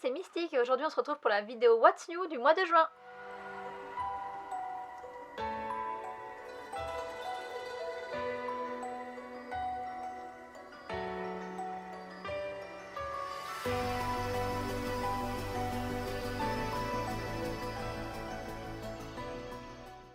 c'est Mystique et aujourd'hui on se retrouve pour la vidéo What's New du mois de juin.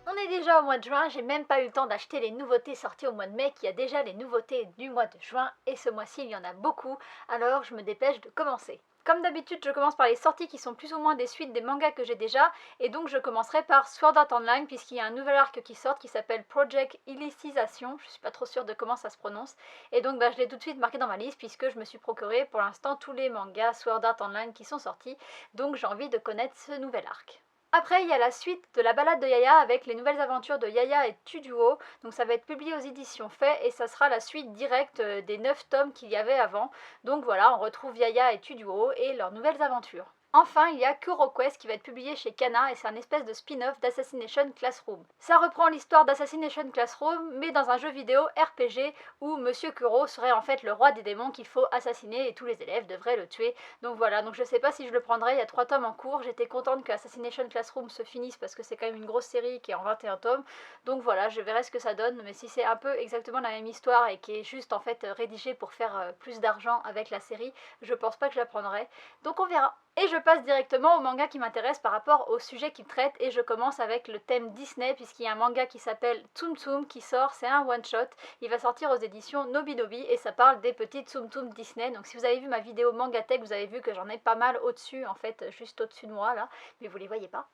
On est déjà au mois de juin, j'ai même pas eu le temps d'acheter les nouveautés sorties au mois de mai, qu'il y a déjà les nouveautés du mois de juin et ce mois-ci il y en a beaucoup, alors je me dépêche de commencer. Comme d'habitude, je commence par les sorties qui sont plus ou moins des suites des mangas que j'ai déjà, et donc je commencerai par Sword Art Online puisqu'il y a un nouvel arc qui sort qui s'appelle Project Illicitation, je suis pas trop sûre de comment ça se prononce, et donc je l'ai tout de suite marqué dans ma liste puisque je me suis procuré pour l'instant tous les mangas Sword Art Online qui sont sortis, donc j'ai envie de connaître ce nouvel arc. Après, il y a la suite de la balade de Yaya avec les nouvelles aventures de Yaya et Tuduo. Donc ça va être publié aux éditions Fait et ça sera la suite directe des 9 tomes qu'il y avait avant. Donc voilà, on retrouve Yaya et Tuduo et leurs nouvelles aventures. Enfin, il y a Kuro Quest qui va être publié chez Kana et c'est un espèce de spin-off d'Assassination Classroom. Ça reprend l'histoire d'Assassination Classroom mais dans un jeu vidéo RPG où Monsieur Kuro serait en fait le roi des démons qu'il faut assassiner et tous les élèves devraient le tuer. Donc voilà, donc je sais pas si je le prendrai, il y a 3 tomes en cours, j'étais contente que Assassination Classroom se finisse parce que c'est quand même une grosse série qui est en 21 tomes. Donc voilà, je verrai ce que ça donne, mais si c'est un peu exactement la même histoire et qui est juste en fait rédigée pour faire plus d'argent avec la série, je pense pas que je la prendrai. Donc on verra. Et je passe directement au manga qui m'intéresse par rapport au sujet qu'il traite et je commence avec le thème Disney puisqu'il y a un manga qui s'appelle Tsum Tsum qui sort, c'est un one shot, il va sortir aux éditions Nobinobi et ça parle des petites Tsum Tsum Disney. Donc si vous avez vu ma vidéo Mangatech, vous avez vu que j'en ai pas mal au-dessus en fait, juste au-dessus de moi là, mais vous les voyez pas.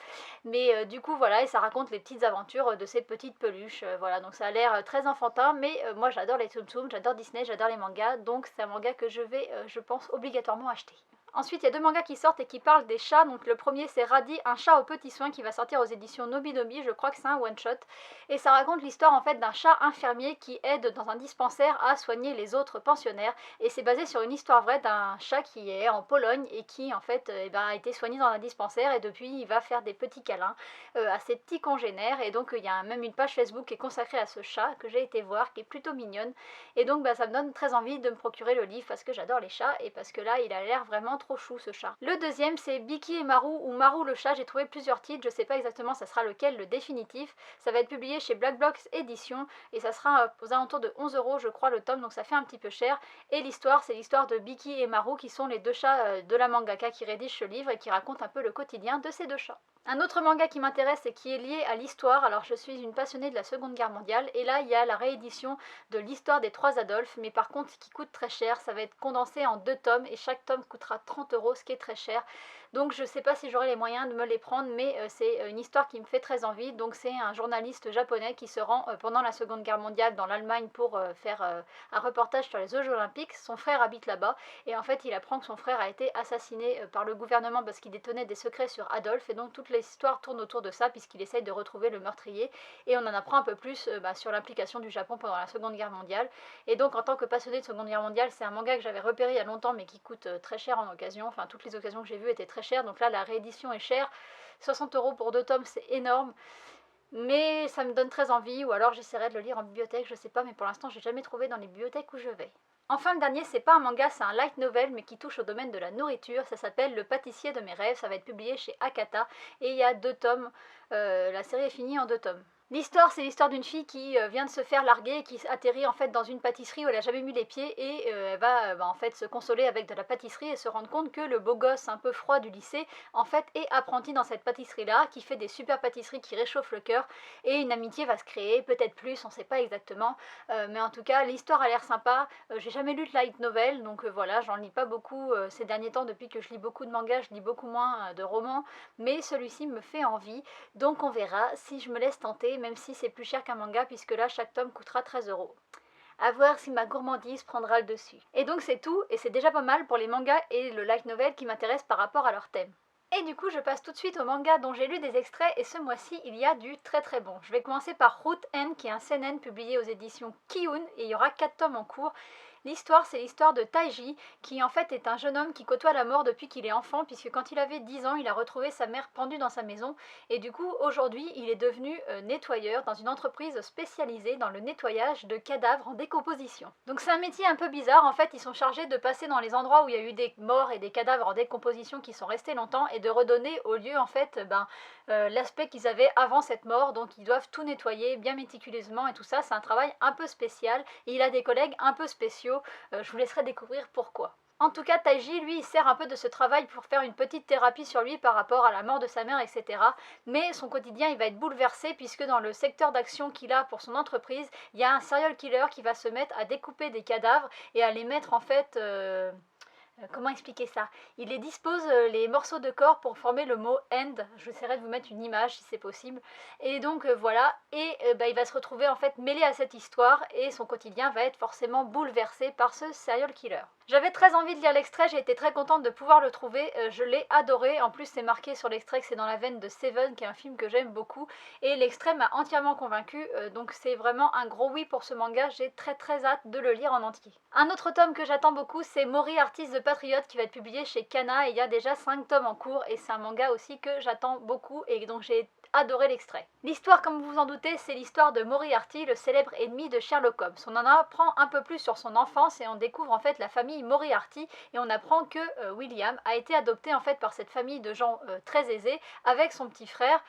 Mais du coup voilà, et ça raconte les petites aventures de ces petites peluches, voilà, donc ça a l'air très enfantin, mais moi j'adore les Tsum Tsum, j'adore Disney, j'adore les mangas, donc c'est un manga que je vais, je pense, obligatoirement acheter. Ensuite, il y a 2 mangas qui sortent et qui parlent des chats. Donc le premier c'est Radi, un chat aux petits soins qui va sortir aux éditions Nobinobi, je crois que c'est un one shot. Et ça raconte l'histoire en fait d'un chat infirmier qui aide dans un dispensaire à soigner les autres pensionnaires. Et c'est basé sur une histoire vraie d'un chat qui est en Pologne et qui en fait a été soigné dans un dispensaire et depuis il va faire des petits câlins à ses petits congénères. Et donc il y a même une page Facebook qui est consacrée à ce chat que j'ai été voir, qui est plutôt mignonne. Et donc ça me donne très envie de me procurer le livre parce que j'adore les chats et parce que là il a l'air vraiment trop chou ce chat. Le deuxième c'est Biki et Maru ou Maru le chat, j'ai trouvé plusieurs titres, je sais pas exactement ça sera lequel le définitif, ça va être publié chez Black Box Édition et ça sera aux alentours de 11 € je crois le tome, donc ça fait un petit peu cher. Et l'histoire c'est l'histoire de Biki et Maru qui sont les 2 chats de la mangaka qui rédige ce livre et qui raconte un peu le quotidien de ces 2 chats. Un autre manga qui m'intéresse et qui est lié à l'histoire, alors je suis une passionnée de la Seconde Guerre mondiale et là il y a la réédition de l'histoire des 3 Adolphes, mais par contre ce qui coûte très cher, ça va être condensé en 2 tomes et chaque tome coûtera 30 €, ce qui est très cher. Donc je sais pas si j'aurai les moyens de me les prendre, mais c'est une histoire qui me fait très envie. Donc c'est un journaliste japonais qui se rend pendant la Seconde Guerre mondiale dans l'Allemagne pour faire un reportage sur les Jeux olympiques. Son frère habite là-bas et en fait il apprend que son frère a été assassiné par le gouvernement parce qu'il détenait des secrets sur Adolphe et donc toute l'histoire tourne autour de ça puisqu'il essaye de retrouver le meurtrier et on en apprend un peu plus sur l'implication du Japon pendant la Seconde Guerre mondiale. Et donc en tant que passionnée de Seconde Guerre mondiale, c'est un manga que j'avais repéré il y a longtemps mais qui coûte très cher en occasion, enfin toutes les occasions que j'ai vues étaient très chères, donc là la réédition est chère, 60 € pour 2 tomes c'est énorme. Mais ça me donne très envie, ou alors j'essaierai de le lire en bibliothèque, je sais pas, mais pour l'instant j'ai jamais trouvé dans les bibliothèques où je vais. Enfin le dernier c'est pas un manga, c'est un light novel mais qui touche au domaine de la nourriture, ça s'appelle Le pâtissier de mes rêves, ça va être publié chez Akata et il y a 2 tomes, la série est finie en 2 tomes. L'histoire, c'est l'histoire d'une fille qui vient de se faire larguer et qui atterrit en fait dans une pâtisserie où elle a jamais mis les pieds et elle va en fait se consoler avec de la pâtisserie et se rendre compte que le beau gosse un peu froid du lycée en fait est apprenti dans cette pâtisserie là qui fait des super pâtisseries qui réchauffent le cœur et une amitié va se créer, peut-être plus, on sait pas exactement, mais en tout cas l'histoire a l'air sympa. J'ai jamais lu de light novel donc voilà, j'en lis pas beaucoup ces derniers temps, depuis que je lis beaucoup de mangas, je lis beaucoup moins de romans, mais celui-ci me fait envie, donc on verra si je me laisse tenter, même si c'est plus cher qu'un manga puisque là chaque tome coûtera 13 €. A voir si ma gourmandise prendra le dessus. Et donc c'est tout, et c'est déjà pas mal pour les mangas et le light novel qui m'intéressent par rapport à leur thème. Et du coup je passe tout de suite au manga dont j'ai lu des extraits et ce mois-ci il y a du très très bon. Je vais commencer par Root N qui est un seinen publié aux éditions Kiun et il y aura 4 tomes en cours. L'histoire, c'est l'histoire de Taiji, qui en fait est un jeune homme qui côtoie la mort depuis qu'il est enfant, puisque quand il avait 10 ans, il a retrouvé sa mère pendue dans sa maison, et du coup, aujourd'hui, il est devenu nettoyeur dans une entreprise spécialisée dans le nettoyage de cadavres en décomposition. Donc c'est un métier un peu bizarre, en fait, ils sont chargés de passer dans les endroits où il y a eu des morts et des cadavres en décomposition qui sont restés longtemps, et de redonner au lieu, en fait, l'aspect qu'ils avaient avant cette mort, donc ils doivent tout nettoyer bien méticuleusement et tout ça, c'est un travail un peu spécial, et il a des collègues un peu spéciaux, je vous laisserai découvrir pourquoi. En tout cas, Taiji, lui, il sert un peu de ce travail pour faire une petite thérapie sur lui par rapport à la mort de sa mère, etc. Mais son quotidien, il va être bouleversé puisque dans le secteur d'action qu'il a pour son entreprise, il y a un serial killer qui va se mettre à découper des cadavres et à les mettre en fait... comment expliquer ça? Il les dispose les morceaux de corps pour former le mot end. J'essaierai de vous mettre une image si c'est possible. Et donc voilà, et il va se retrouver en fait mêlé à cette histoire et son quotidien va être forcément bouleversé par ce serial killer. J'avais très envie de lire l'extrait, j'ai été très contente de pouvoir le trouver, je l'ai adoré, en plus c'est marqué sur l'extrait que c'est dans la veine de Seven, qui est un film que j'aime beaucoup, et l'extrait m'a entièrement convaincue, donc c'est vraiment un gros oui pour ce manga, j'ai très hâte de le lire en entier. Un autre tome que j'attends beaucoup, c'est Moriarty the Patriot, qui va être publié chez Kana, et il y a déjà 5 tomes en cours, et c'est un manga aussi que j'attends beaucoup, et donc j'ai adoré l'extrait. L'histoire, comme vous vous en doutez, c'est l'histoire de Moriarty, le célèbre ennemi de Sherlock Holmes. On en apprend un peu plus sur son enfance et on découvre en fait la famille Moriarty et on apprend que William a été adopté en fait par cette famille de gens très aisés avec son petit frère.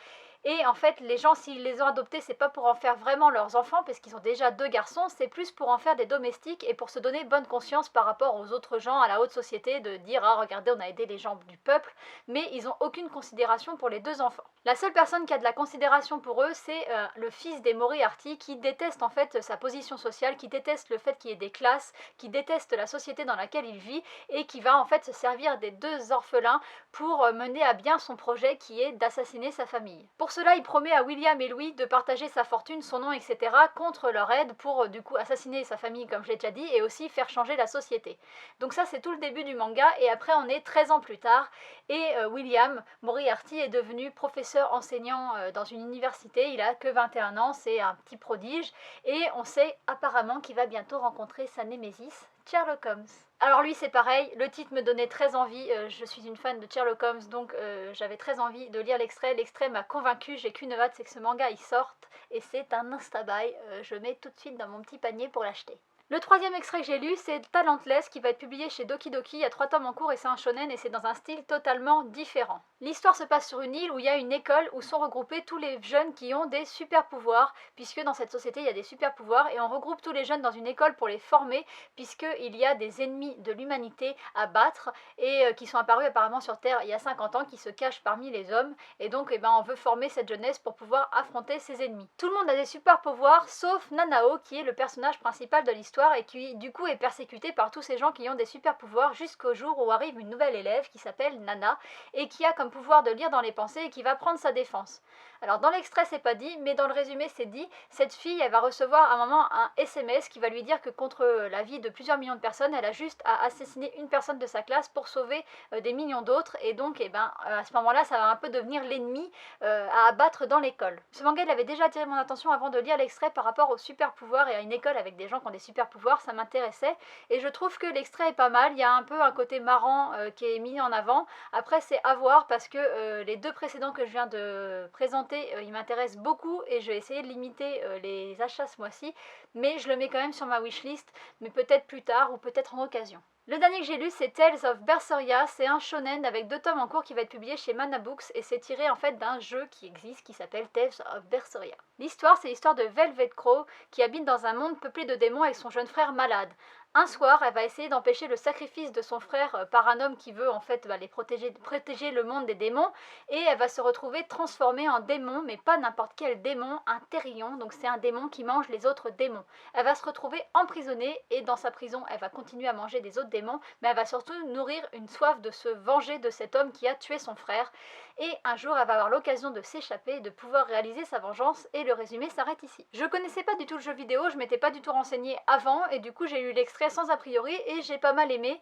Et en fait, les gens, s'ils les ont adoptés, c'est pas pour en faire vraiment leurs enfants, parce qu'ils ont déjà 2 garçons, c'est plus pour en faire des domestiques et pour se donner bonne conscience par rapport aux autres gens, à la haute société, de dire « Ah, regardez, on a aidé les gens du peuple », mais ils ont aucune considération pour les 2 enfants. La seule personne qui a de la considération pour eux, c'est le fils des Moriarty, qui déteste en fait sa position sociale, qui déteste le fait qu'il y ait des classes, qui déteste la société dans laquelle il vit, et qui va en fait se servir des 2 orphelins pour mener à bien son projet qui est d'assassiner sa famille. Pour cela, il promet à William et Louis de partager sa fortune, son nom, etc. contre leur aide pour du coup assassiner sa famille, comme je l'ai déjà dit, et aussi faire changer la société. Donc ça, c'est tout le début du manga, et après on est 13 ans plus tard, et William Moriarty est devenu professeur enseignant dans une université, il a que 21 ans, c'est un petit prodige, et on sait apparemment qu'il va bientôt rencontrer sa némésis, Sherlock Holmes. Alors lui c'est pareil, le titre me donnait très envie, je suis une fan de Sherlock Holmes, donc j'avais très envie de lire l'extrait m'a convaincue, j'ai qu'une hâte, c'est que ce manga il sorte, et c'est un insta-buy, je mets tout de suite dans mon petit panier pour l'acheter. Le troisième extrait que j'ai lu, c'est Talentless, qui va être publié chez Doki Doki, il y a 3 tomes en cours et c'est un shonen et c'est dans un style totalement différent. L'histoire se passe sur une île où il y a une école où sont regroupés tous les jeunes qui ont des super pouvoirs, puisque dans cette société il y a des super pouvoirs, et on regroupe tous les jeunes dans une école pour les former, puisqu'il y a des ennemis de l'humanité à battre, et qui sont apparus apparemment sur Terre il y a 50 ans, qui se cachent parmi les hommes, et donc on veut former cette jeunesse pour pouvoir affronter ces ennemis. Tout le monde a des super pouvoirs, sauf Nanao, qui est le personnage principal de l'histoire, et qui du coup est persécuté par tous ces gens qui ont des super pouvoirs jusqu'au jour où arrive une nouvelle élève qui s'appelle Nana et qui a comme pouvoir de lire dans les pensées et qui va prendre sa défense. Alors dans l'extrait c'est pas dit, mais dans le résumé c'est dit, cette fille elle va recevoir à un moment un SMS qui va lui dire que contre la vie de plusieurs millions de personnes, elle a juste à assassiner une personne de sa classe pour sauver des millions d'autres, et donc à ce moment là ça va un peu devenir l'ennemi à abattre dans l'école. Ce manga il avait déjà attiré mon attention avant de lire l'extrait par rapport aux super pouvoirs et à une école avec des gens qui ont des super pouvoirs, ça m'intéressait, et je trouve que l'extrait est pas mal, il y a un peu un côté marrant qui est mis en avant. Après c'est à voir parce que les 2 précédents que je viens de présenter ils m'intéressent beaucoup et je vais essayer de limiter les achats ce mois-ci, mais je le mets quand même sur ma wishlist, mais peut-être plus tard ou peut-être en occasion. Le dernier que j'ai lu c'est Tales of Berseria, c'est un shonen avec 2 tomes en cours qui va être publié chez Mana Books et c'est tiré en fait d'un jeu qui existe qui s'appelle Tales of Berseria. L'histoire c'est l'histoire de Velvet Crow qui habite dans un monde peuplé de démons avec son jeune frère malade. Un soir, elle va essayer d'empêcher le sacrifice de son frère par un homme qui veut en fait les protéger le monde des démons, et elle va se retrouver transformée en démon, mais pas n'importe quel démon, un thérion, donc c'est un démon qui mange les autres démons. Elle va se retrouver emprisonnée et dans sa prison elle va continuer à manger des autres démons, mais elle va surtout nourrir une soif de se venger de cet homme qui a tué son frère, et un jour elle va avoir l'occasion de s'échapper et de pouvoir réaliser sa vengeance, et le résumé s'arrête ici. Je connaissais pas du tout le jeu vidéo, je m'étais pas du tout renseignée avant, et du coup j'ai lu l'extrait extrait sans a priori et j'ai pas mal aimé.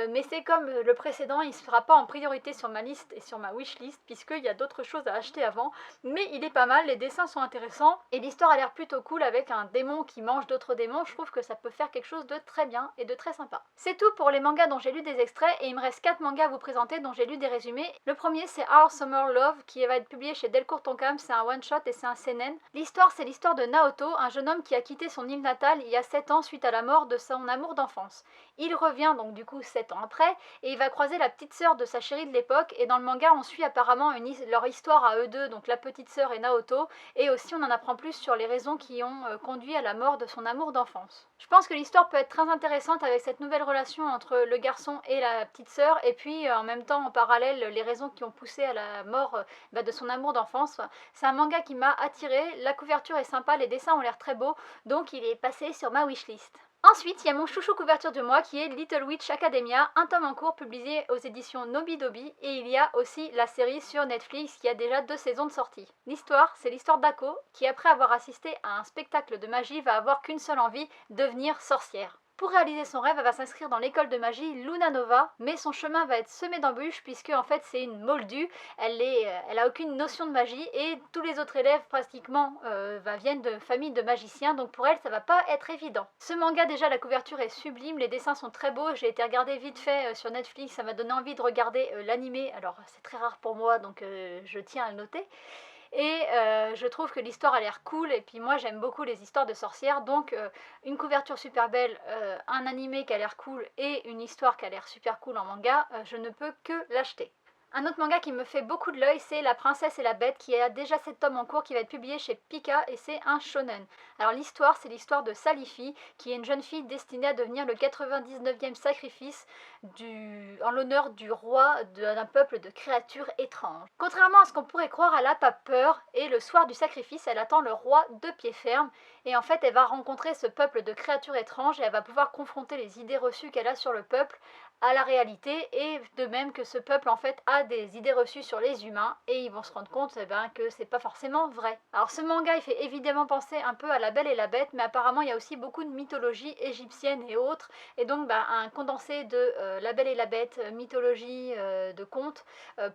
Mais c'est comme le précédent, il ne sera pas en priorité sur ma liste et sur ma wishlist puisqu'il y a d'autres choses à acheter avant. Mais il est pas mal, les dessins sont intéressants et l'histoire a l'air plutôt cool avec un démon qui mange d'autres démons. Je trouve que ça peut faire quelque chose de très bien et de très sympa. C'est tout pour les mangas dont j'ai lu des extraits et il me reste 4 mangas à vous présenter dont j'ai lu des résumés. Le premier c'est Our Summer Love qui va être publié chez Delcourt Tonkam, c'est un one shot et c'est un seinen. L'histoire c'est l'histoire de Naoto, un jeune homme qui a quitté son île natale il y a 7 ans suite à la mort de son amour d'enfance. Il revient donc du coup 7 ans après et il va croiser la petite sœur de sa chérie de l'époque et dans le manga on suit apparemment leur histoire à eux deux, donc la petite sœur et Naoto, et aussi on en apprend plus sur les raisons qui ont conduit à la mort de son amour d'enfance. Je pense que l'histoire peut être très intéressante avec cette nouvelle relation entre le garçon et la petite sœur et puis en même temps en parallèle les raisons qui ont poussé à la mort de son amour d'enfance. C'est un manga qui m'a attirée, la couverture est sympa, les dessins ont l'air très beaux, donc il est passé sur ma wishlist. Ensuite, il y a mon chouchou couverture du mois qui est Little Witch Academia, un tome en cours publié aux éditions Nobidobi, et il y a aussi la série sur Netflix qui a déjà 2 saisons de sortie. L'histoire, c'est l'histoire d'Ako qui après avoir assisté à un spectacle de magie va avoir qu'une seule envie, devenir sorcière. Pour réaliser son rêve, elle va s'inscrire dans l'école de magie Luna Nova, mais son chemin va être semé d'embûches puisque en fait c'est une moldue, elle a aucune notion de magie et tous les autres élèves pratiquement viennent de familles de magiciens, donc pour elle ça va pas être évident. Ce manga déjà la couverture est sublime, les dessins sont très beaux, j'ai été regarder vite fait sur Netflix, ça m'a donné envie de regarder l'animé, alors c'est très rare pour moi donc je tiens à le noter. Et je trouve que l'histoire a l'air cool et puis moi j'aime beaucoup les histoires de sorcières, donc une couverture super belle, un animé qui a l'air cool et une histoire qui a l'air super cool en manga, je ne peux que l'acheter. Un autre manga qui me fait beaucoup de l'œil, c'est La Princesse et la Bête, qui a déjà 7 tomes en cours, qui va être publié chez Pika, et c'est un shonen. Alors l'histoire, c'est l'histoire de Salifi, qui est une jeune fille destinée à devenir le 99e sacrifice en l'honneur du roi d'un peuple de créatures étranges. Contrairement à ce qu'on pourrait croire, elle n'a pas peur, et le soir du sacrifice, elle attend le roi de pied ferme, et en fait, elle va rencontrer ce peuple de créatures étranges, et elle va pouvoir confronter les idées reçues qu'elle a sur le peuple à la réalité, et de même que ce peuple en fait a des idées reçues sur les humains et ils vont se rendre compte que c'est pas forcément vrai. Alors ce manga il fait évidemment penser un peu à La Belle et la Bête, mais apparemment il y a aussi beaucoup de mythologie égyptienne et autres, et donc un condensé de La Belle et la Bête, mythologie de contes,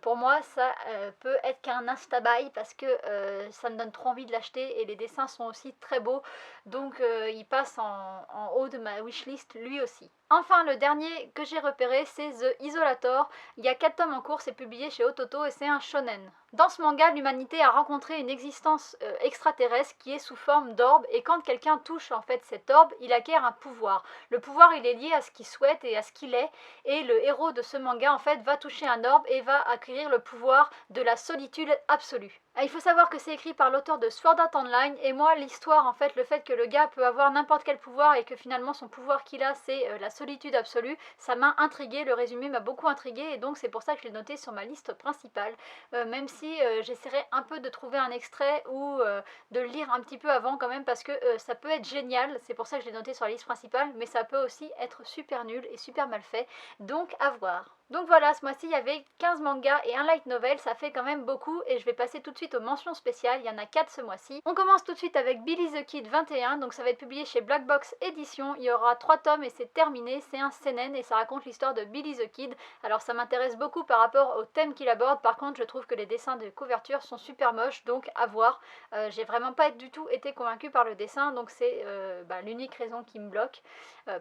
pour moi ça peut être qu'un insta-buy parce que ça me donne trop envie de l'acheter et les dessins sont aussi très beaux, donc il passe en haut de ma wishlist lui aussi. Enfin, le dernier que j'ai repéré, c'est The Isolator. Il y a 4 tomes en cours, c'est publié chez Ototo et c'est un shonen. Dans ce manga, l'humanité a rencontré une existence extraterrestre qui est sous forme d'orbe, et quand quelqu'un touche en fait cet orbe, il acquiert un pouvoir. Le pouvoir, il est lié à ce qu'il souhaite et à ce qu'il est, et le héros de ce manga en fait va toucher un orbe et va acquérir le pouvoir de la solitude absolue. Il faut savoir que c'est écrit par l'auteur de Sword Art Online, et moi l'histoire en fait, le fait que le gars peut avoir n'importe quel pouvoir et que finalement son pouvoir qu'il a c'est la solitude absolue, ça m'a intrigué, le résumé m'a beaucoup intrigué et donc c'est pour ça que je l'ai noté sur ma liste principale, même si j'essaierai un peu de trouver un extrait ou de le lire un petit peu avant quand même parce que ça peut être génial, c'est pour ça que je l'ai noté sur la liste principale, mais ça peut aussi être super nul et super mal fait, donc à voir. Donc voilà, ce mois-ci il y avait 15 mangas et un light novel, ça fait quand même beaucoup et je vais passer tout de suite aux mentions spéciales, il y en a 4 ce mois-ci. On commence tout de suite avec Billy the Kid 21, donc ça va être publié chez Black Box Édition, il y aura 3 tomes et c'est terminé, c'est un seinen et ça raconte l'histoire de Billy the Kid. Alors ça m'intéresse beaucoup par rapport au thème qu'il aborde, par contre je trouve que les dessins de couverture sont super moches, donc à voir. J'ai vraiment pas du tout été convaincue par le dessin, donc c'est l'unique raison qui me bloque,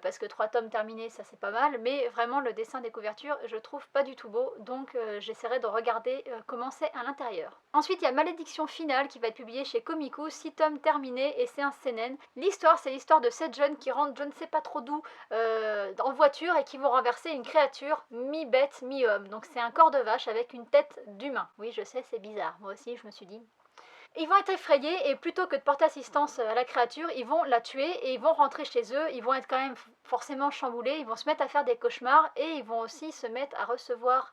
parce que 3 tomes terminés ça c'est pas mal, mais vraiment le dessin des couvertures je trouve pas du tout beau, donc j'essaierai de regarder comment c'est à l'intérieur. Ensuite il y a Malédiction Finale qui va être publié chez Komiku, 6 tomes terminés et c'est un seinen. L'histoire c'est l'histoire de 7 jeunes qui rentrent je ne sais pas trop d'où en voiture et qui vont renverser une créature mi-bête mi-homme, donc c'est un corps de vache avec une tête d'humain. Oui je sais c'est bizarre, moi aussi je me suis dit. Ils vont être effrayés et plutôt que de porter assistance à la créature, ils vont la tuer et ils vont rentrer chez eux, ils vont être quand même forcément chamboulés, ils vont se mettre à faire des cauchemars et ils vont aussi se mettre à recevoir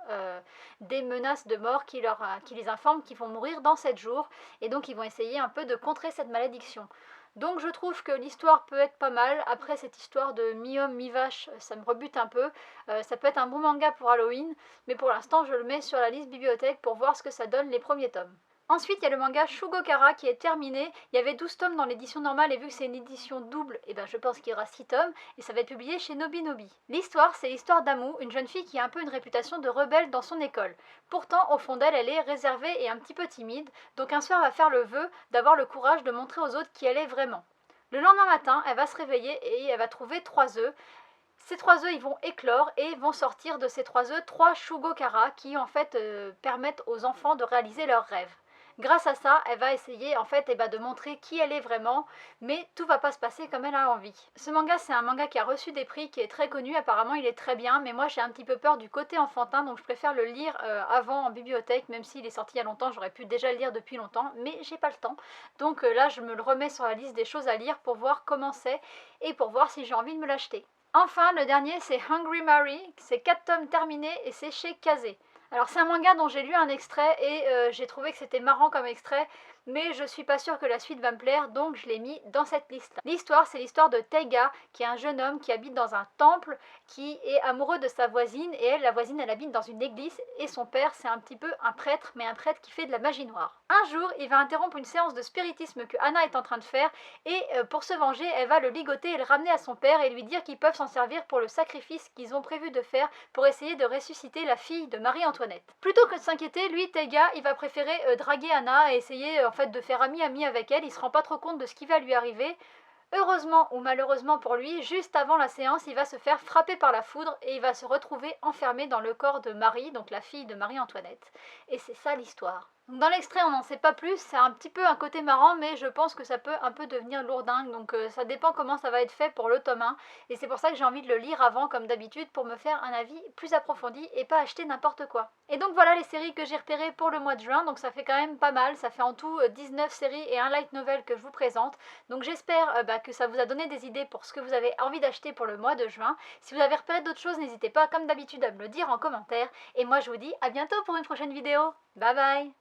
des menaces de mort qui les informent qu'ils vont mourir dans 7 jours et donc ils vont essayer un peu de contrer cette malédiction. Donc je trouve que l'histoire peut être pas mal, après cette histoire de mi-homme mi-vache ça me rebute un peu, ça peut être un bon manga pour Halloween, mais pour l'instant je le mets sur la liste bibliothèque pour voir ce que ça donne les premiers tomes. Ensuite, il y a le manga Shugokara qui est terminé. Il y avait 12 tomes dans l'édition normale et vu que c'est une édition double, et ben je pense qu'il y aura 6 tomes et ça va être publié chez Nobinobi. L'histoire, c'est l'histoire d'Amu, une jeune fille qui a un peu une réputation de rebelle dans son école. Pourtant, au fond d'elle, elle est réservée et un petit peu timide, donc un soir elle va faire le vœu d'avoir le courage de montrer aux autres qui elle est vraiment. Le lendemain matin, elle va se réveiller et elle va trouver 3 œufs. Ces 3 œufs, ils vont éclore et vont sortir de ces 3 œufs 3 Shugokara qui en fait permettent aux enfants de réaliser leurs rêves. Grâce à ça, elle va essayer en fait de montrer qui elle est vraiment, mais tout va pas se passer comme elle a envie. Ce manga, c'est un manga qui a reçu des prix, qui est très connu, apparemment il est très bien, mais moi j'ai un petit peu peur du côté enfantin, donc je préfère le lire avant en bibliothèque, même s'il est sorti il y a longtemps, j'aurais pu déjà le lire depuis longtemps, mais j'ai pas le temps. Donc là je me le remets sur la liste des choses à lire pour voir comment c'est et pour voir si j'ai envie de me l'acheter. Enfin, le dernier, c'est Hungry Mary, c'est 4 tomes terminés et c'est chez Kazé. Alors c'est un manga dont j'ai lu un extrait et j'ai trouvé que c'était marrant comme extrait, mais je suis pas sûre que la suite va me plaire, donc je l'ai mis dans cette liste. L'histoire, c'est l'histoire de Taiga, qui est un jeune homme qui habite dans un temple, qui est amoureux de sa voisine, et elle, la voisine, elle habite dans une église, et son père, c'est un petit peu un prêtre, mais un prêtre qui fait de la magie noire. Un jour, il va interrompre une séance de spiritisme que Anna est en train de faire, et pour se venger, elle va le ligoter et le ramener à son père, et lui dire qu'ils peuvent s'en servir pour le sacrifice qu'ils ont prévu de faire pour essayer de ressusciter la fille de Marie-Antoinette. Plutôt que de s'inquiéter, lui, Taiga, il va préférer draguer Anna et essayer en fait de faire ami-ami avec elle, il se rend pas trop compte de ce qui va lui arriver. Heureusement ou malheureusement pour lui, juste avant la séance, il va se faire frapper par la foudre et il va se retrouver enfermé dans le corps de Marie, donc la fille de Marie-Antoinette. Et c'est ça l'histoire. Dans l'extrait, on n'en sait pas plus, c'est un petit peu un côté marrant, mais je pense que ça peut un peu devenir lourdingue, donc ça dépend comment ça va être fait pour le tome 1, et c'est pour ça que j'ai envie de le lire avant, comme d'habitude, pour me faire un avis plus approfondi et pas acheter n'importe quoi. Et donc voilà les séries que j'ai repérées pour le mois de juin, donc ça fait quand même pas mal, ça fait en tout 19 séries et un light novel que je vous présente, donc j'espère que ça vous a donné des idées pour ce que vous avez envie d'acheter pour le mois de juin. Si vous avez repéré d'autres choses, n'hésitez pas comme d'habitude à me le dire en commentaire, et moi je vous dis à bientôt pour une prochaine vidéo. Bye bye.